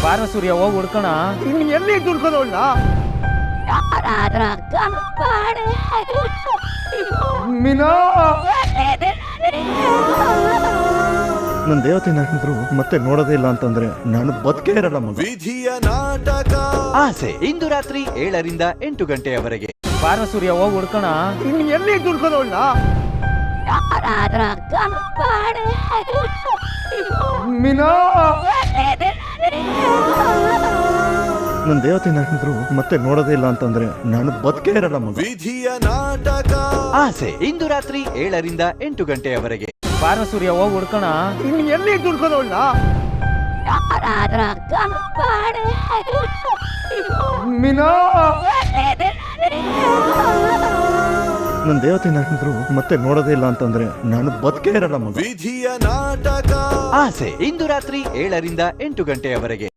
ಬಾರ ಸೂರ್ಯ ಹೋಗಿ ಹುಡ್ಕೋಣ. ಇನ್ನು ಎಲ್ಲಿ ದುಡ್ಕೋದವಳ ಮೀನಾ ನನ್ನ ದೇವತೆ ನಾನಿದ್ರು ಮತ್ತೆ ನೋಡೋದೇ ಇಲ್ಲ ಅಂತಂದ್ರೆ ನಾನು ಬದುಕೇ ಇರಲ್ಲ ಮಗ. ವಿಧಿಯ ನಾಟಕ ಆಸೆ ಇಂದು ರಾತ್ರಿ 7ರಿಂದ 8 ಗಂಟೆಯವರೆಗೆ. ಬಾರ ಸೂರ್ಯ ಹೋಗಿ ಹುಡ್ಕೋಣ. ಇನ್ನು ಎಲ್ಲಿ ದುಡ್ಕೋದವಳ ಮೀನಾ ನನ್ನ ದೇವತೆ ನಾನಿದ್ರು ಮತ್ತೆ ನೋಡೋದೇ ಇಲ್ಲ ಅಂತಂದ್ರೆ ನಾನು ಬದುಕೇ ಇರಲ್ಲ ಮಗ. ವಿಧಿಯ ನಾಟಕ ಆಸೆ ಇಂದು ರಾತ್ರಿ 7ರಿಂದ 8 ಗಂಟೆಯವರೆಗೆ. ಬಾರ ಸೂರ್ಯ ಹೋಗಿ ಹುಡ್ಕೋಣ. ಇನ್ನು ಎಲ್ಲಿ ದುಡ್ಕೋದವಳ ಮೀನಾ ನನ್ನ ದೇವತೆ ನಾನಿದ್ರು ಮತ್ತೆ ನೋಡೋದೇ ಇಲ್ಲ ಅಂತಂದ್ರೆ ನಾನು ಬದುಕೇ ಇರಲ್ಲ ಮಗ. ವಿಧಿಯ ನಾಟಕ ಆಸೆ ಇಂದು ರಾತ್ರಿ 7ರಿಂದ 8 ಗಂಟೆಯವರೆಗೆ.